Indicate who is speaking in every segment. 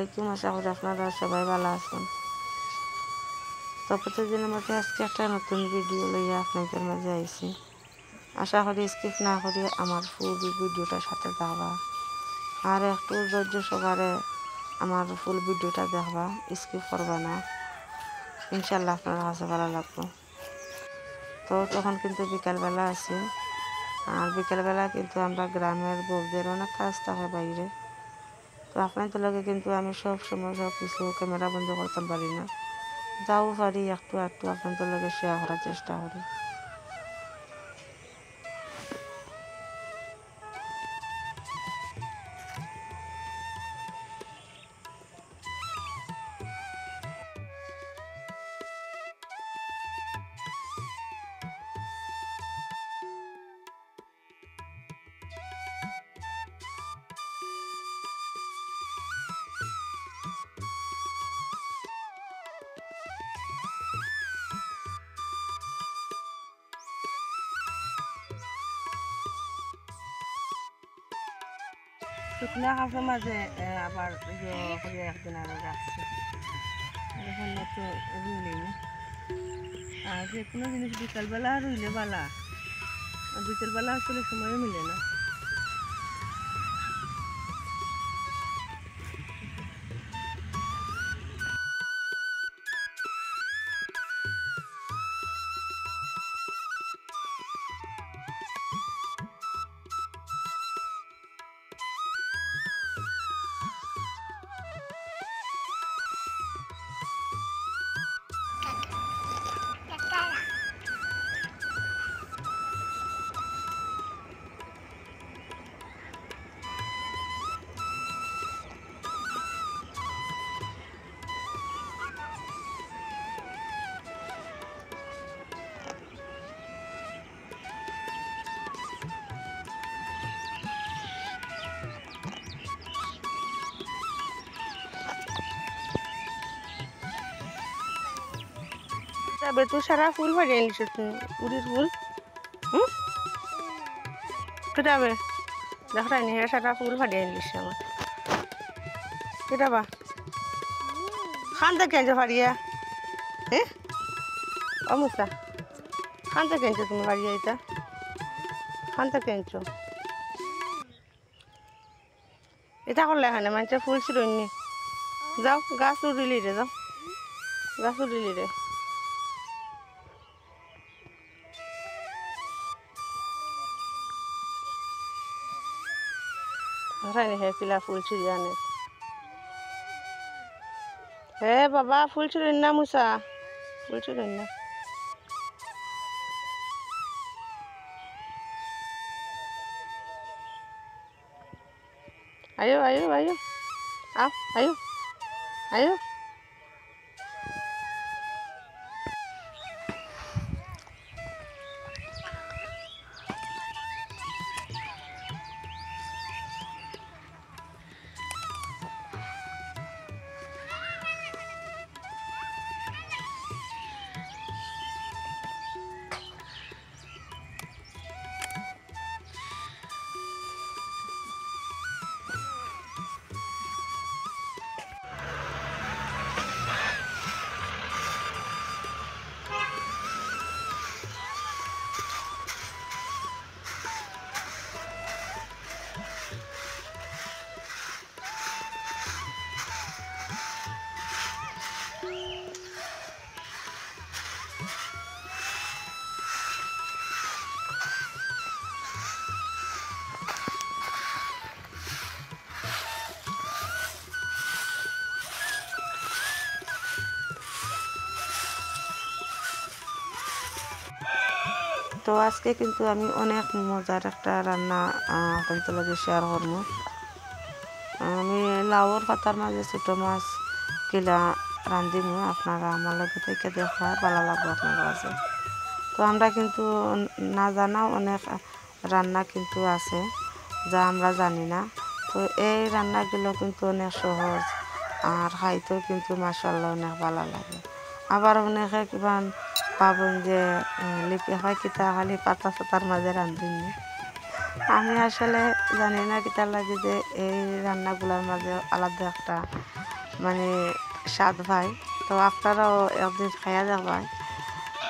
Speaker 1: আলাইকুম। আশা করি আপনারা সবাই ভালো আছেন। তো প্রতিদিনের মতো আজকে একটা নতুন ভিডিও লইয়া আপনাদের মাঝে আইছি। আশা করি স্কিপ না করি আমার ফুল ভিডিওটার সাথে দেখবা, আর একটু ধৈর্য সহকারে আমার ফুল ভিডিওটা দেখবা, স্কিপ করবা না। ইনশাল্লাহ আপনার কাছে ভালো লাগবে। তো তখন কিন্তু বিকালবেলা আছি, আর বিকালবেলা কিন্তু আমরা গ্রামের বউদের অনেক কাজ থাকে বাইরে। তো আপনাদের লগে কিন্তু আমি সব সময় সব কিছু ক্যামেরা বন্ধ করতে পারি না, যাও পারি একটু একটু আপনাদের লগে শেয়ার করার চেষ্টা করি। শুকনা ঘাসের মাঝে আবার একদিন আরো রাখছি, এখন তো রুইলি না। আর যে কোনো জিনিস বিকালবেলা রুইলে বালা, বিকেলবেলা আসলে সময়ও মিলে না। তবে তুই সারা ফুল ফাটিয়ে আনলিস, উড়ির ফুল। কেটাবে দেখাই নি, সারা ফুল ফাটিয়ে আনলিস আমার। কেটাবা খানতে কেঞ্চো ফাড়িয়া? হ্যাঁ অমুসা খানতে কেঞ্চো তুমি ফাড়িয়া? এটা খানতে কেঞ্চো এটা করলে এখানে মানুষের ফুল ছিল নি। যাও গাছ উড়িলি রে, যাও গাছ উড়িলি রে। ধরাই নি হে পিলা ফুল ছিঁড়ি আনে। হে বাবা ফুল ছিঁড়ি না মুসা, ফুল ছিঁড়ি না। আয়ো আয়ো আয়ো, আও আয়ো আয়ো। তো আজকে কিন্তু আমি অনেক মজার একটা রান্না আপনাদের লগে শেয়ার করবো। আমি লাউর পাতার মাঝে ছোটো মাছ কিলা রাঁধিমু, আপনারা আমার লগে থেকে দেখা ভালো লাগবে আপনার কাছে। তো আমরা কিন্তু না জানা অনেক রান্না কিন্তু আছে যা আমরা জানি না। তো এই রান্নাগুলো কিন্তু অনেক সহজ, আর খাইতেও কিন্তু মাশাআল্লাহ অনেক ভালো লাগে। আবার অনেকে কিবা পাবেন যে লিপি হয় কিতা খালি পাতা পাতার মাঝে রাঁধুন। আমি আসলে জানি না কিতা লাগে যে এই রান্নাগুলোর মাঝে আলাদা একটা মানে স্বাদ পাই। তো আপনারাও একদিন খাইয়া দেখবেন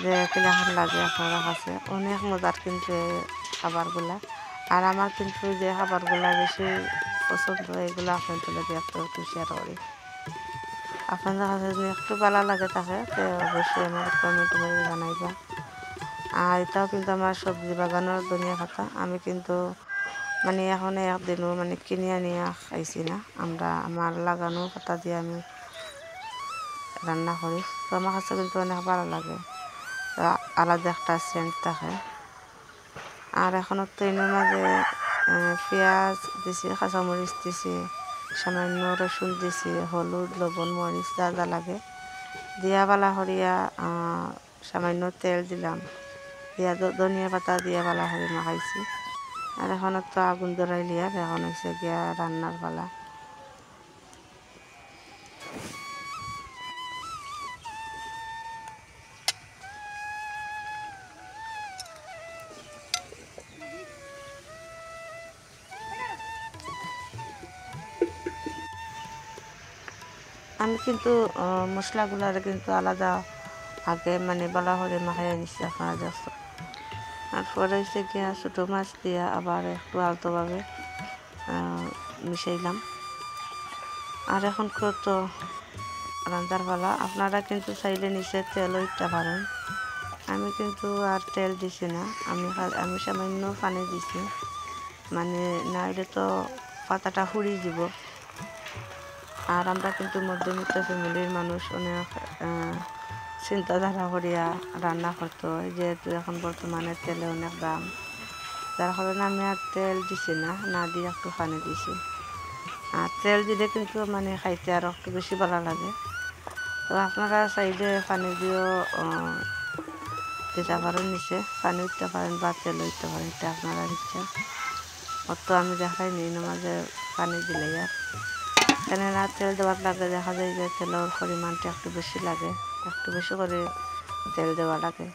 Speaker 1: যে কিরকম লাগে আপনারা কাছে। অনেক মজার কিন্তু এই খাবারগুলা। আর আমার কিন্তু যে খাবারগুলা বেশি পছন্দ এগুলো আপনাদের লগে একটু শেয়ার করি। আপনাদের কাছে যদি একটু ভালো লাগে থাকে তো অবশ্যই আমার কমেন্ট করে জানাইবা। আর এটাও কিন্তু আমার সবজি বাগানের ধনিয়া পাতা। আমি কিন্তু মানে এখন একদিনও মানে কিনে আনিয়া খাইছি না, আমরা আমার লাগানো পাতা দিয়ে আমি রান্না করি। তো আমার কাছে কিন্তু অনেক ভালো লাগে, তো আলাদা একটা সেন্ট থাকে। আর এখনও তো এর মাঝে পেঁয়াজ দিছি, কাঁচামরিচ দিছি, সামান্য রসুন দিছি, হলুদ লবণ মরিচ যা যা লাগে দিয়া বালা করিয়া সামান্য তেল দিলাম, দিয়া ধনিয়া পাতা দিয়া বালা করে মাখাইছি। আর এখন তো আগুন ধরাইলি আর এখন হয়েছে গিয়া রান্নার পালা। আমি কিন্তু মশলাগুলার কিন্তু আলাদা আগে মানে বালা করে মাখাইয়া নিচ্ছি, আপনারা দেখছো। আর পরে হচ্ছে গিয়া ছোটো মাছ দিয়া আবার একটু আলতোভাবে মিশাইলাম। আর এখন কত রান্নার পালা, আপনারা কিন্তু চাইলে নিচে তেলও দিতে পারেন। আমি কিন্তু আর তেল দিছি না, আমি সামান্য পানি দিছি, মানে না হলে তো পাতাটা ফুরিয়ে যাব। আর আমরা কিন্তু মধ্যবিত্ত ফ্যামিলির মানুষ, অনেক চিন্তাধারা করিয়া রান্না করতে হয়, যেহেতু এখন বর্তমানে তেলে অনেক দাম। যার কারণে আমি আর তেল দিছি না, না দিয়ে একটু পানি দিছি। আর তেল দিলে কিন্তু মানে খাইতে আরও একটু বেশি ভালো লাগে। তো আপনারা চাইলে পানি দিয়েও দিতে পারেন, নিচে পানি দিতে পারেন বা তেলও দিতে পারেন, এটা আপনারা ইচ্ছা। অত আমি দেখাই নি মাঝে পানি দিলে আর এখানে না তেল দেওয়ার লাগে, দেখা যায় যে তেলের পরিমাণটা একটু বেশি লাগে, একটু বেশি করে তেল দেওয়া লাগে।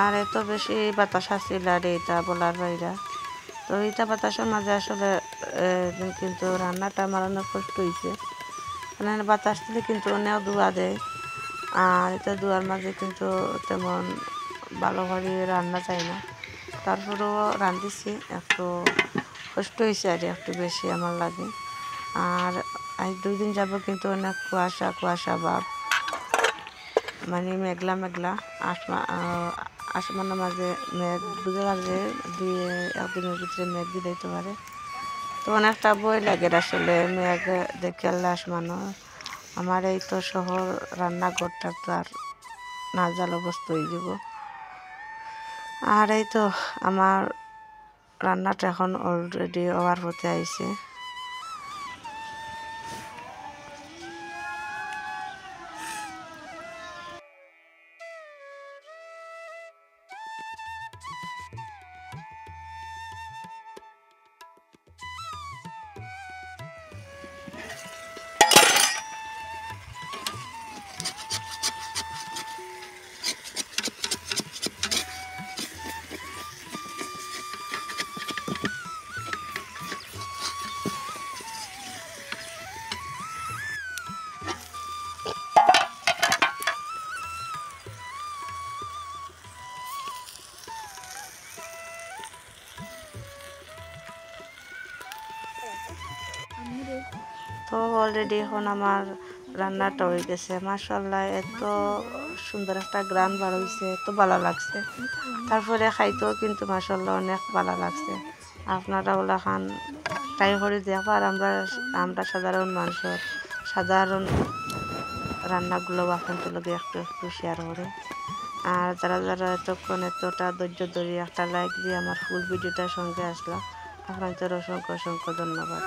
Speaker 1: আর এত বেশি বাতাস আসছিল আর এটা বলার বাইরা। তো এইটা বাতাসের মাঝে আসলে কিন্তু রান্নাটা আমার অনেক কষ্ট হয়েছে, মানে বাতাস দিলে কিন্তু অনেক ধোয়া দেয়। আর এটা ধোয়ার মাঝে কিন্তু তেমন ভালো করে রান্না যায় না। তারপরেও রাঁধিছি, একটু কষ্ট হয়েছে আর একটু বেশি আমার লাগে। আর আজ 2 দিন যাব কিন্তু অনেক কুয়াশা কুয়াশা ভাব, মানে মেঘলা মেঘলা আসমানের মাঝে মেঘ, বুঝে লাগছে 1 দিনের ভিতরে মেঘ দিতে পারে। তো অনেকটা ভয় লাগে আসলে মেঘ দেখে আল্লাহ আসমানো। আমার এই তো শহর রান্নাঘরটা তো আর না জাল অবস্থা হয়ে যাব। আর এই তো আমার রান্নাটা এখন অলরেডি ওভার হতে আইছে। তো অলরেডি এখন আমার রান্নাটা হয়ে গেছে, মাশাআল্লাহ এত সুন্দর একটা গ্রান বার হয়েছে, এত ভালো লাগছে। তারপরে খাইতেও কিন্তু মাশাআল্লাহ অনেক ভালো লাগছে। আপনারা ওলা খান ট্রাই করে দেখবার। আমরা সাধারণ মানুষের সাধারণ রান্নাগুলো আপনাদের লগে একটু একটু শেয়ার করে। আর যারা যারা এতক্ষণ এতটা ধৈর্য ধরে একটা লাইক দিয়ে আমার ফুল ভিডিওটার সঙ্গে আসলাম, আপনাদের অসংখ্য অসংখ্য ধন্যবাদ।